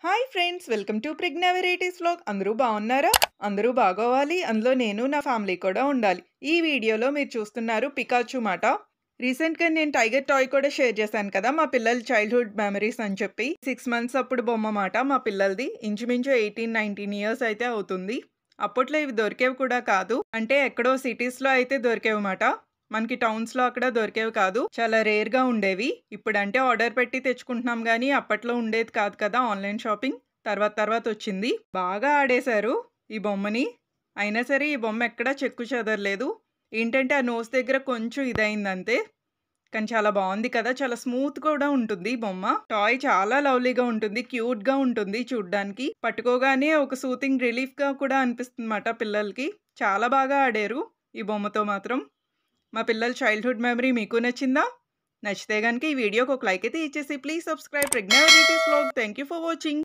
Hi friends, welcome to Pragna varieties vlog. అందరూ బాగున్నారా? అందరూ బాగోవాలి, అందులో నేను నా ఫ్యామిలీ కూడా ఉండాలి. ఈ వీడియోలో మీరు చూస్తున్నారు పికాచు మాట. రీసెంట్గా నేను టైగర్ టాయ్ కూడా షేర్ చేశాను కదా, మా పిల్లల చైల్డ్హుడ్ మెమరీస్ అని చెప్పి. 6 months అప్పుడు బొమ్మ మాట మా పిల్లలది. ఇంచుమించు 18-19 ఇయర్స్ అయితే అవుతుంది. అప్పట్లో ఇవి దొరికేవి కూడా కాదు, అంటే ఎక్కడో సిటీస్లో అయితే దొరికేవి మాట. మనకి టౌన్స్లో అక్కడ దొరికేవి కాదు, చాలా రేర్గా ఉండేవి. ఇప్పుడంటే ఆర్డర్ పెట్టి తెచ్చుకుంటున్నాం, కానీ అప్పట్లో ఉండేది కాదు కదా ఆన్లైన్ షాపింగ్. తర్వాత వచ్చింది. బాగా ఆడేశారు ఈ బొమ్మని. అయినా సరే ఈ బొమ్మ ఎక్కడా చెక్కు చెదరలేదు. ఏంటంటే ఆ నోస్ దగ్గర కొంచెం ఇదైంది అంతే. కానీ చాలా బాగుంది కదా, చాలా స్మూత్ కూడా ఉంటుంది ఈ బొమ్మ. టాయ్ చాలా లవ్లీగా ఉంటుంది, క్యూట్గా ఉంటుంది చూడ్డానికి. పట్టుకోగానే ఒక సూతింగ్ రిలీఫ్గా కూడా అనిపిస్తుంది అన్నమాట పిల్లలకి. చాలా బాగా ఆడారు ఈ బొమ్మతో మాత్రం. మా పిల్లల చైల్డ్హుడ్ మెమరీ మీకు నచ్చిందా? నచ్చితే కనుక ఈ వీడియోకి ఒక లైక్ అయితే ఇచ్చేసి please subscribe Pragna varieties vlog. Thank you for watching.